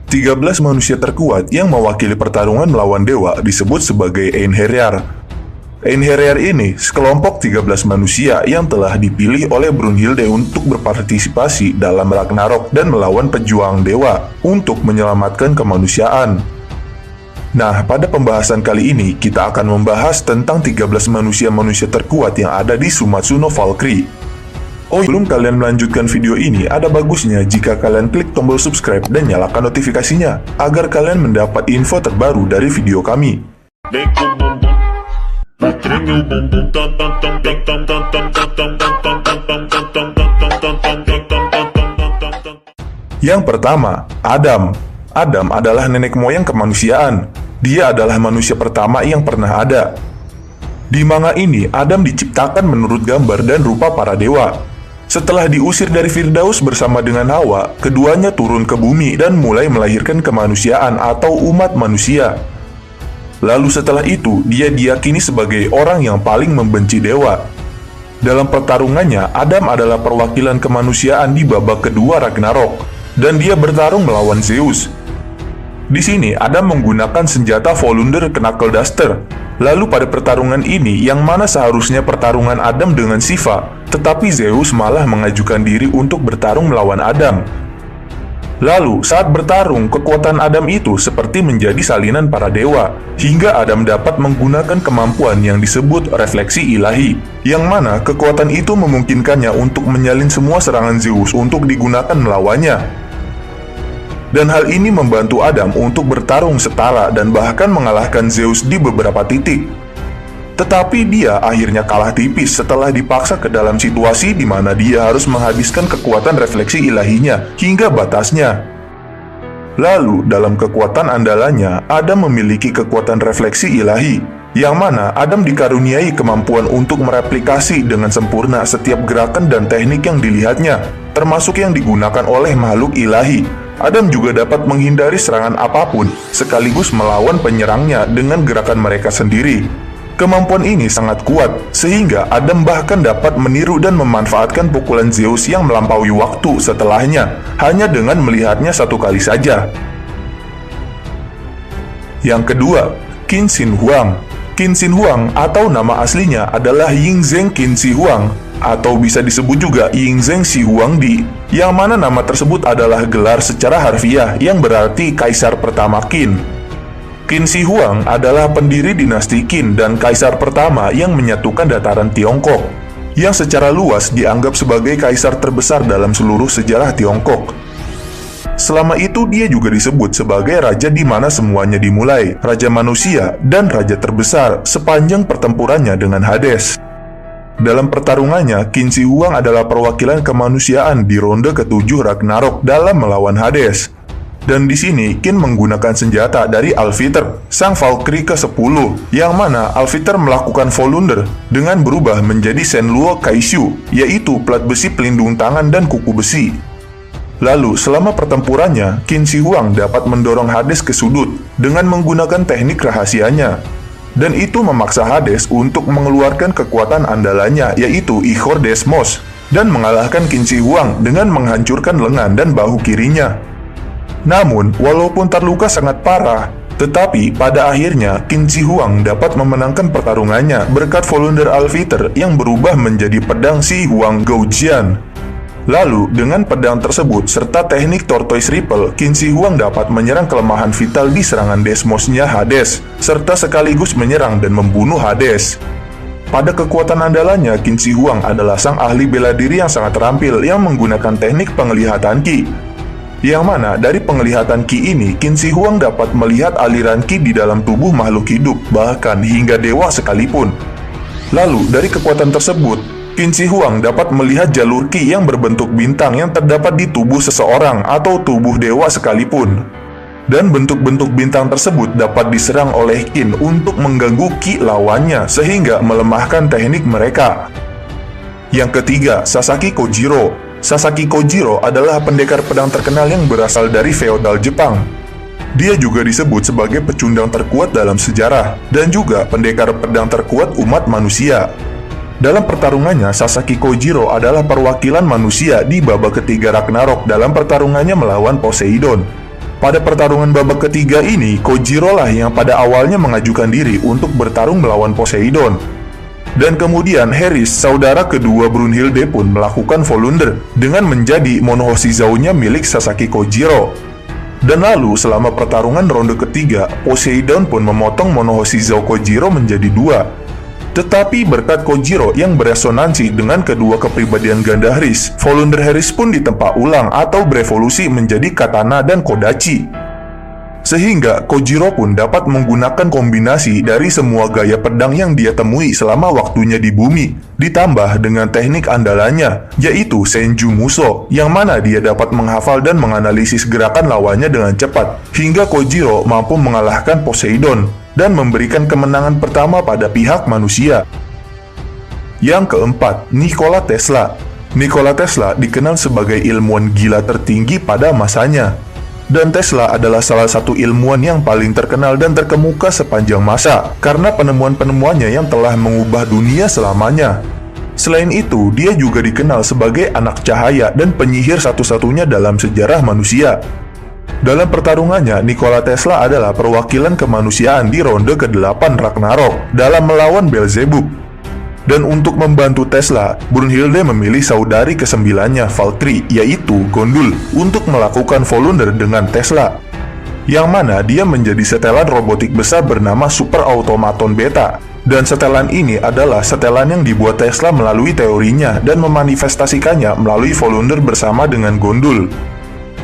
13 manusia terkuat yang mewakili pertarungan melawan dewa disebut sebagai Einherjar. Einherjar ini sekelompok 13 manusia yang telah dipilih oleh Brunhilde untuk berpartisipasi dalam Ragnarok dan melawan pejuang dewa untuk menyelamatkan kemanusiaan. Nah, pada pembahasan kali ini kita akan membahas tentang 13 manusia-manusia terkuat yang ada di Sumatsu no Valkyrie. Oh, sebelum kalian melanjutkan video ini, ada bagusnya jika kalian klik tombol subscribe dan nyalakan notifikasinya, agar kalian mendapat info terbaru dari video kami. Yang pertama, Adam. Adam adalah nenek moyang kemanusiaan. Dia adalah manusia pertama yang pernah ada. Di manga ini, Adam diciptakan menurut gambar dan rupa para dewa. Setelah diusir dari Firdaus bersama dengan Hawa, keduanya turun ke bumi dan mulai melahirkan kemanusiaan atau umat manusia. Lalu setelah itu, dia diyakini sebagai orang yang paling membenci dewa. Dalam pertarungannya, Adam adalah perwakilan kemanusiaan di babak kedua Ragnarok, dan dia bertarung melawan Zeus. Di sini, Adam menggunakan senjata Volunder Knuckle Duster. Lalu pada pertarungan ini, yang mana seharusnya pertarungan Adam dengan Shiva, tetapi Zeus malah mengajukan diri untuk bertarung melawan Adam. Lalu, saat bertarung, kekuatan Adam itu seperti menjadi salinan para dewa, hingga Adam dapat menggunakan kemampuan yang disebut refleksi ilahi, yang mana kekuatan itu memungkinkannya untuk menyalin semua serangan Zeus untuk digunakan melawannya. Dan hal ini membantu Adam untuk bertarung setara dan bahkan mengalahkan Zeus di beberapa titik. Tetapi dia akhirnya kalah tipis setelah dipaksa ke dalam situasi di mana dia harus menghabiskan kekuatan refleksi ilahinya hingga batasnya. Lalu, dalam kekuatan andalannya, Adam memiliki kekuatan refleksi ilahi, yang mana Adam dikaruniai kemampuan untuk mereplikasi dengan sempurna setiap gerakan dan teknik yang dilihatnya, termasuk yang digunakan oleh makhluk ilahi. Adam juga dapat menghindari serangan apapun, sekaligus melawan penyerangnya dengan gerakan mereka sendiri. Kemampuan ini sangat kuat, sehingga Adam bahkan dapat meniru dan memanfaatkan pukulan Zeus yang melampaui waktu setelahnya, hanya dengan melihatnya satu kali saja. Yang kedua, Qin Shi Huang. Qin Shi Huang atau nama aslinya adalah Yingzheng Qin Shi Huang, atau bisa disebut juga Yingzheng Shi Huangdi, yang mana nama tersebut adalah gelar secara harfiah yang berarti Kaisar Pertama Qin. Qin Shi Huang adalah pendiri dinasti Qin dan kaisar pertama yang menyatukan dataran Tiongkok, yang secara luas dianggap sebagai kaisar terbesar dalam seluruh sejarah Tiongkok. Selama itu dia juga disebut sebagai raja di mana semuanya dimulai, raja manusia dan raja terbesar sepanjang pertempurannya dengan Hades. Dalam pertarungannya, Qin Shi Huang adalah perwakilan kemanusiaan di ronde ke-7 Ragnarok dalam melawan Hades. Dan di sini, Qin menggunakan senjata dari Alfiter, sang Valkyrie ke-10, yang mana Alfiter melakukan Volunder dengan berubah menjadi Shenluo Kaishu, yaitu plat besi pelindung tangan dan kuku besi. Lalu, selama pertempurannya, Qin Shi Huang dapat mendorong Hades ke sudut dengan menggunakan teknik rahasianya. Dan itu memaksa Hades untuk mengeluarkan kekuatan andalannya, yaitu Ichor Desmos, dan mengalahkan Qin Shi Huang dengan menghancurkan lengan dan bahu kirinya. Namun, walaupun terluka sangat parah, tetapi pada akhirnya Qin Shi Huang dapat memenangkan pertarungannya berkat Volunder Alfiter yang berubah menjadi pedang Shi Huang Goujian. Lalu, dengan pedang tersebut serta teknik Tortoise Ripple, Qin Shi Huang dapat menyerang kelemahan vital di serangan Desmosnya Hades, serta sekaligus menyerang dan membunuh Hades. Pada kekuatan andalannya, Qin Shi Huang adalah sang ahli bela diri yang sangat terampil yang menggunakan teknik penglihatan Qi. Yang mana dari penglihatan Qi ini, Qin Shi Huang dapat melihat aliran Qi di dalam tubuh makhluk hidup, bahkan hingga dewa sekalipun. Lalu, dari kekuatan tersebut, Qin Shi Huang dapat melihat jalur Qi yang berbentuk bintang yang terdapat di tubuh seseorang atau tubuh dewa sekalipun. Dan bentuk-bentuk bintang tersebut dapat diserang oleh Qin untuk mengganggu Qi lawannya sehingga melemahkan teknik mereka. Yang ketiga, Sasaki Kojiro. Sasaki Kojiro adalah pendekar pedang terkenal yang berasal dari feodal Jepang. Dia juga disebut sebagai pecundang terkuat dalam sejarah dan juga pendekar pedang terkuat umat manusia. Dalam pertarungannya, Sasaki Kojiro adalah perwakilan manusia di babak ketiga Ragnarok dalam pertarungannya melawan Poseidon. Pada pertarungan babak ketiga ini, Kojiro lah yang pada awalnya mengajukan diri untuk bertarung melawan Poseidon. Dan kemudian Heris, saudara kedua Brunhilde pun melakukan Volunder dengan menjadi Monohoshizou-nya milik Sasaki Kojiro. Dan lalu selama pertarungan ronde ketiga, Poseidon pun memotong Monohoshizou Kojiro menjadi dua. Tetapi berkat Kojiro yang beresonansi dengan kedua kepribadian ganda Heris, Volunder Heris pun ditempa ulang atau berevolusi menjadi Katana dan Kodachi. Sehingga Kojiro pun dapat menggunakan kombinasi dari semua gaya pedang yang dia temui selama waktunya di bumi, ditambah dengan teknik andalannya, yaitu Senju Muso, yang mana dia dapat menghafal dan menganalisis gerakan lawannya dengan cepat, hingga Kojiro mampu mengalahkan Poseidon, dan memberikan kemenangan pertama pada pihak manusia. Yang keempat, Nikola Tesla. Nikola Tesla dikenal sebagai ilmuwan gila tertinggi pada masanya. Dan Tesla adalah salah satu ilmuwan yang paling terkenal dan terkemuka sepanjang masa karena penemuan-penemuannya yang telah mengubah dunia selamanya. Selain itu, dia juga dikenal sebagai anak cahaya dan penyihir satu-satunya dalam sejarah manusia. Dalam pertarungannya, Nikola Tesla adalah perwakilan kemanusiaan di ronde ke-8 Ragnarok dalam melawan Beelzebub. Dan untuk membantu Tesla, Brunhilde memilih saudari ke-9-nya, Valkyrie, yaitu Gondul, untuk melakukan Volunder dengan Tesla. Yang mana dia menjadi setelan robotik besar bernama Super Automaton Beta. Dan setelan ini adalah setelan yang dibuat Tesla melalui teorinya dan memanifestasikannya melalui Volunder bersama dengan Gondul.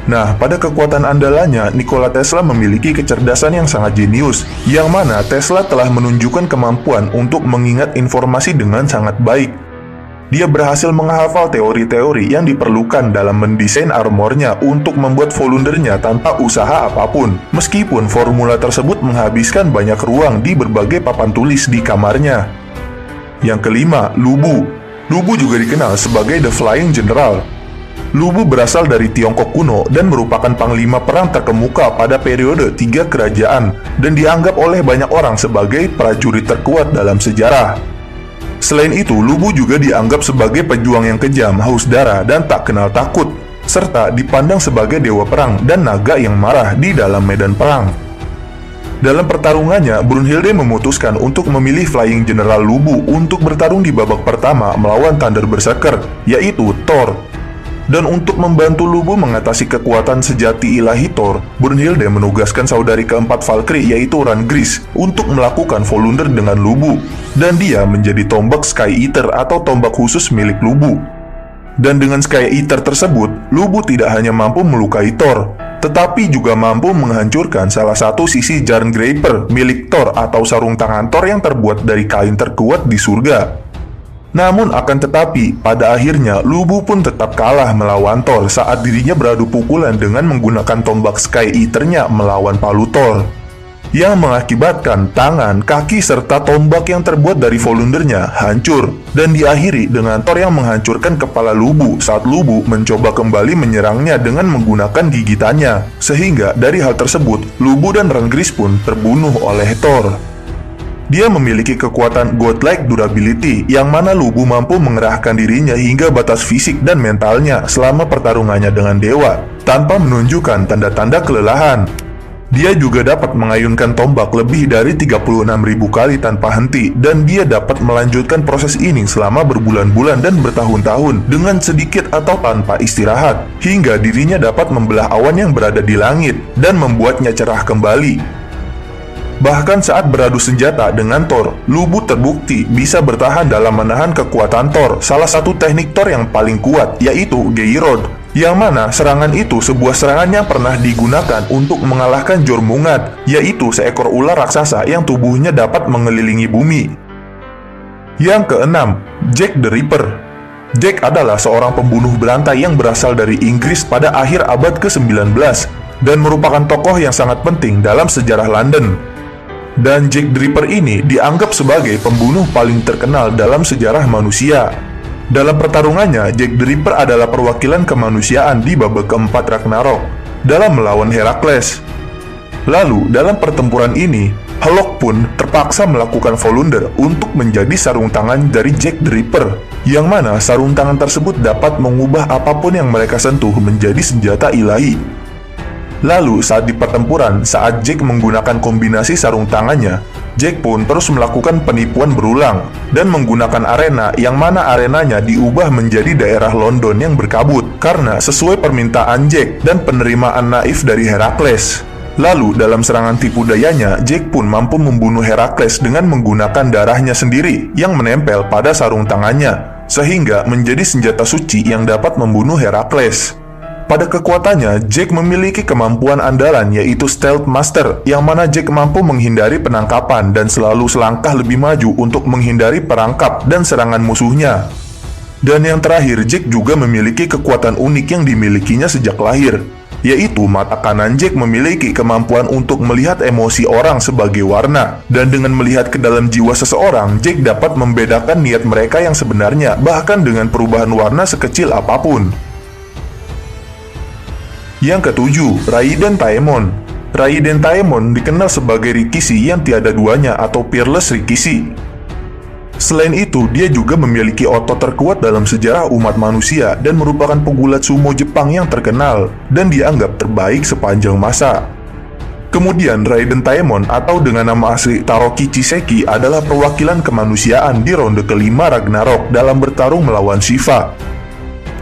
Nah, pada kekuatan andalannya, Nikola Tesla memiliki kecerdasan yang sangat jenius, yang mana Tesla telah menunjukkan kemampuan untuk mengingat informasi dengan sangat baik. Dia berhasil menghafal teori-teori yang diperlukan dalam mendesain armornya untuk membuat Volundernya tanpa usaha apapun, meskipun formula tersebut menghabiskan banyak ruang di berbagai papan tulis di kamarnya. Yang kelima, Lubu. Lubu juga dikenal sebagai The Flying General. Lubu berasal dari Tiongkok kuno dan merupakan panglima perang terkemuka pada periode 3 kerajaan dan dianggap oleh banyak orang sebagai prajurit terkuat dalam sejarah. Selain itu, Lubu juga dianggap sebagai pejuang yang kejam, haus darah, dan tak kenal takut, serta dipandang sebagai dewa perang dan naga yang marah di dalam medan perang. Dalam pertarungannya, Brunhilde memutuskan untuk memilih Flying General Lubu untuk bertarung di babak pertama melawan Thunder Berserker, yaitu Thor. Dan untuk membantu Lubu mengatasi kekuatan sejati ilahi Thor, Brunhilde menugaskan saudari keempat Valkyrie yaitu Rangris untuk melakukan Volunder dengan Lubu, dan dia menjadi tombak Sky Eater atau tombak khusus milik Lubu. Dan dengan Sky Eater tersebut, Lubu tidak hanya mampu melukai Thor, tetapi juga mampu menghancurkan salah satu sisi Jarngraper milik Thor atau sarung tangan Thor yang terbuat dari kain terkuat di surga. Namun akan tetapi, pada akhirnya Lubu pun tetap kalah melawan Thor saat dirinya beradu pukulan dengan menggunakan tombak Sky Eater-nya melawan palu Thor, yang mengakibatkan tangan, kaki, serta tombak yang terbuat dari Volundernya hancur, dan diakhiri dengan Thor yang menghancurkan kepala Lubu saat Lubu mencoba kembali menyerangnya dengan menggunakan gigitannya, sehingga dari hal tersebut, Lubu dan Rangris pun terbunuh oleh Thor. Dia memiliki kekuatan godlike durability, yang mana Lubu mampu mengerahkan dirinya hingga batas fisik dan mentalnya selama pertarungannya dengan dewa, tanpa menunjukkan tanda-tanda kelelahan. Dia juga dapat mengayunkan tombak lebih dari 36.000 kali tanpa henti, dan dia dapat melanjutkan proses ini selama berbulan-bulan dan bertahun-tahun dengan sedikit atau tanpa istirahat, hingga dirinya dapat membelah awan yang berada di langit dan membuatnya cerah kembali. Bahkan saat beradu senjata dengan Thor, Lubu terbukti bisa bertahan dalam menahan kekuatan Thor. Salah satu teknik Thor yang paling kuat yaitu Geirrod, yang mana serangan itu sebuah serangan yang pernah digunakan untuk mengalahkan Jormungand, yaitu seekor ular raksasa yang tubuhnya dapat mengelilingi bumi. Yang keenam, Jack the Ripper. Jack adalah seorang pembunuh berantai yang berasal dari Inggris pada akhir abad ke-19 dan merupakan tokoh yang sangat penting dalam sejarah London. Dan Jack the Ripper ini dianggap sebagai pembunuh paling terkenal dalam sejarah manusia. Dalam pertarungannya, Jack the Ripper adalah perwakilan kemanusiaan di babak keempat Ragnarok dalam melawan Herakles. Lalu, dalam pertempuran ini, Helok pun terpaksa melakukan Volunder untuk menjadi sarung tangan dari Jack the Ripper, yang mana sarung tangan tersebut dapat mengubah apapun yang mereka sentuh menjadi senjata ilahi. Lalu saat di pertempuran, saat Jack menggunakan kombinasi sarung tangannya, Jack pun terus melakukan penipuan berulang dan menggunakan arena yang mana arenanya diubah menjadi daerah London yang berkabut karena sesuai permintaan Jack dan penerimaan naif dari Herakles. Lalu dalam serangan tipu dayanya, Jack pun mampu membunuh Herakles dengan menggunakan darahnya sendiri yang menempel pada sarung tangannya, sehingga menjadi senjata suci yang dapat membunuh Herakles. Pada kekuatannya, Jack memiliki kemampuan andalan yaitu Stealth Master, yang mana Jack mampu menghindari penangkapan dan selalu selangkah lebih maju untuk menghindari perangkap dan serangan musuhnya. Dan yang terakhir, Jack juga memiliki kekuatan unik yang dimilikinya sejak lahir, yaitu mata kanan Jack memiliki kemampuan untuk melihat emosi orang sebagai warna. Dan dengan melihat ke dalam jiwa seseorang, Jack dapat membedakan niat mereka yang sebenarnya, bahkan dengan perubahan warna sekecil apapun. Yang ketujuh, Raiden Taemon. Raiden Taemon dikenal sebagai Rikishi yang tiada duanya atau Peerless Rikishi. Selain itu, dia juga memiliki otot terkuat dalam sejarah umat manusia dan merupakan pegulat sumo Jepang yang terkenal dan dianggap terbaik sepanjang masa. Kemudian, Raiden Taemon atau dengan nama asli Taroki Chiseki adalah perwakilan kemanusiaan di ronde kelima Ragnarok dalam bertarung melawan Shiva.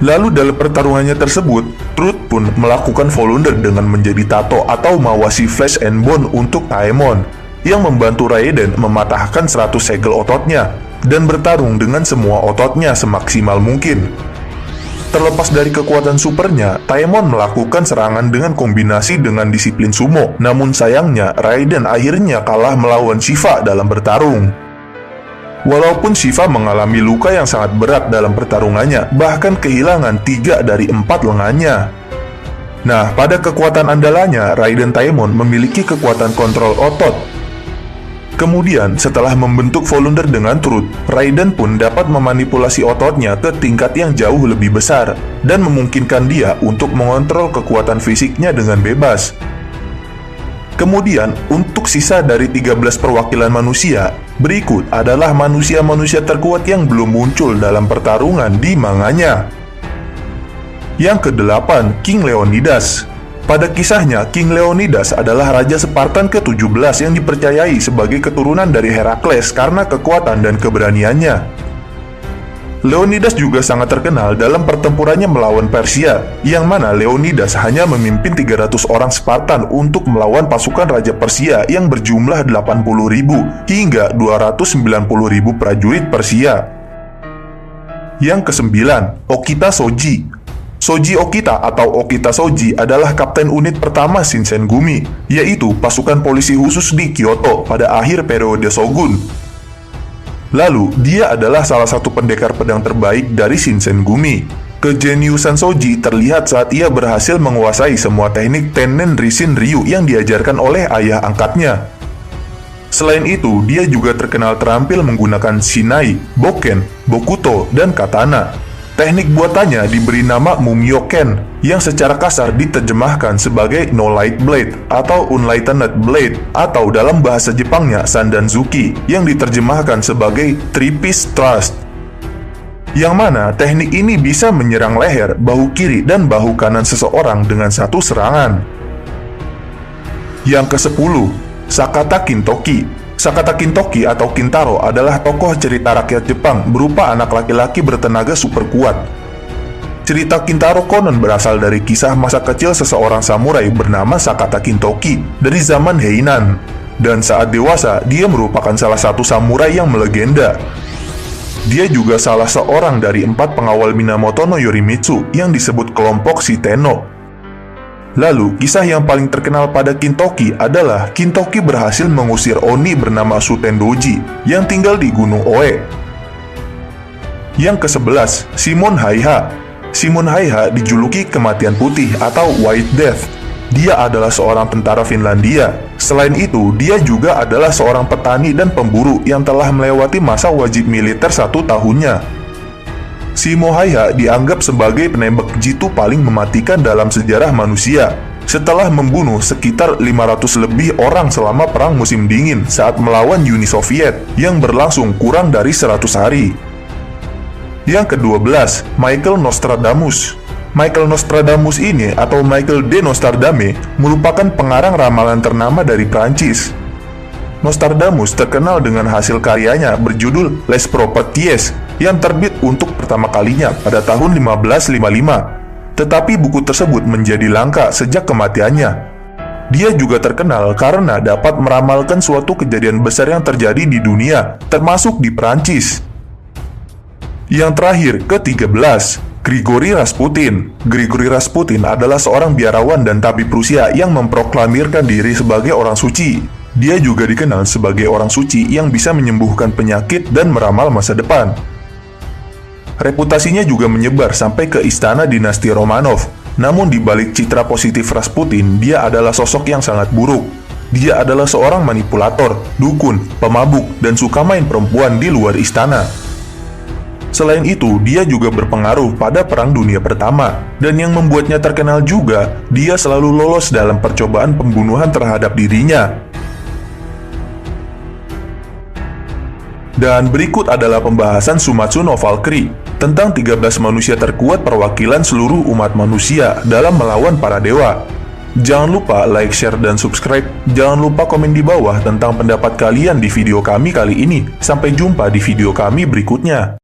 Lalu dalam pertarungannya tersebut, Truth pun melakukan Volunder dengan menjadi tato atau Mawashi Flesh and Bone untuk Taemon, yang membantu Raiden mematahkan 100 segel ototnya dan bertarung dengan semua ototnya semaksimal mungkin. Terlepas dari kekuatan supernya, Taemon melakukan serangan dengan kombinasi dengan disiplin sumo, namun sayangnya Raiden akhirnya kalah melawan Shiva dalam bertarung. Walaupun Shiva mengalami luka yang sangat berat dalam pertarungannya, bahkan kehilangan 3 dari 4 lengannya. Nah, pada kekuatan andalannya, Raiden Taemon memiliki kekuatan kontrol otot. Kemudian, setelah membentuk Volunder dengan Truth, Raiden pun dapat memanipulasi ototnya ke tingkat yang jauh lebih besar, dan memungkinkan dia untuk mengontrol kekuatan fisiknya dengan bebas. Kemudian, untuk sisa dari 13 perwakilan manusia, berikut adalah manusia-manusia terkuat yang belum muncul dalam pertarungan di manganya. Yang ke-8, King Leonidas. Pada kisahnya, King Leonidas adalah Raja Spartan ke-17 yang dipercayai sebagai keturunan dari Herakles karena kekuatan dan keberaniannya. Leonidas juga sangat terkenal dalam pertempurannya melawan Persia, yang mana Leonidas hanya memimpin 300 orang Spartan untuk melawan pasukan Raja Persia yang berjumlah 80.000 hingga 290.000 prajurit Persia. Yang ke-9, Okita Soji. Soji Okita atau Okita Soji adalah kapten unit pertama Shinsengumi, yaitu pasukan polisi khusus di Kyoto pada akhir periode Shogun. Lalu, dia adalah salah satu pendekar pedang terbaik dari Shinsengumi. Kejeniusan Soji terlihat saat ia berhasil menguasai semua teknik Tennen Rishin Ryu yang diajarkan oleh ayah angkatnya. Selain itu, dia juga terkenal terampil menggunakan Shinai, Bokken, Bokuto, dan Katana. Teknik buatannya diberi nama Mumyoken, yang secara kasar diterjemahkan sebagai No Light Blade atau Unlightened Blade, atau dalam bahasa Jepangnya Sandanzuki, yang diterjemahkan sebagai Three Piece Thrust. Yang mana teknik ini bisa menyerang leher, bahu kiri, dan bahu kanan seseorang dengan satu serangan. Yang ke-10, Sakata Kintoki. Sakata Kintoki atau Kintaro adalah tokoh cerita rakyat Jepang berupa anak laki-laki bertenaga super kuat. Cerita Kintaro konon berasal dari kisah masa kecil seseorang samurai bernama Sakata Kintoki dari zaman Heian. Dan saat dewasa, dia merupakan salah satu samurai yang melegenda. Dia juga salah seorang dari 4 pengawal Minamoto no Yorimitsu yang disebut kelompok Shiteno. Lalu, kisah yang paling terkenal pada Kintoki adalah Kintoki berhasil mengusir Oni bernama Sutendoji yang tinggal di Gunung Oe. Yang ke-11, Shimon Haiha. Shimon Haiha dijuluki kematian putih atau White Death. Dia adalah seorang tentara Finlandia. Selain itu, dia juga adalah seorang petani dan pemburu yang telah melewati masa wajib militer 1 tahunnya. Shimon Haiha dianggap sebagai penembak jitu paling mematikan dalam sejarah manusia, setelah membunuh sekitar 500 lebih orang selama Perang Musim Dingin saat melawan Uni Soviet yang berlangsung kurang dari 100 hari. Yang ke-12, Michael Nostradamus. Michael Nostradamus ini atau Michael de Nostradame merupakan pengarang ramalan ternama dari Prancis. Nostradamus terkenal dengan hasil karyanya berjudul Les Prophètes yang terbit untuk pertama kalinya pada tahun 1555. Tetapi buku tersebut menjadi langka sejak kematiannya. Dia juga terkenal karena dapat meramalkan suatu kejadian besar yang terjadi di dunia, termasuk di Prancis. Yang terakhir, ke-13, Grigory Rasputin. Grigory Rasputin adalah seorang biarawan dan tabib Rusia yang memproklamirkan diri sebagai orang suci. Dia juga dikenal sebagai orang suci yang bisa menyembuhkan penyakit dan meramal masa depan. Reputasinya juga menyebar sampai ke istana dinasti Romanov. Namun di balik citra positif Rasputin, dia adalah sosok yang sangat buruk. Dia adalah seorang manipulator, dukun, pemabuk, dan suka main perempuan di luar istana. Selain itu, dia juga berpengaruh pada Perang Dunia Pertama, dan yang membuatnya terkenal juga, dia selalu lolos dalam percobaan pembunuhan terhadap dirinya. Dan berikut adalah pembahasan Sumatsu no Valkyrie tentang 13 manusia terkuat perwakilan seluruh umat manusia dalam melawan para dewa. Jangan lupa like, share, dan subscribe. Jangan lupa komen di bawah tentang pendapat kalian di video kami kali ini. Sampai jumpa di video kami berikutnya.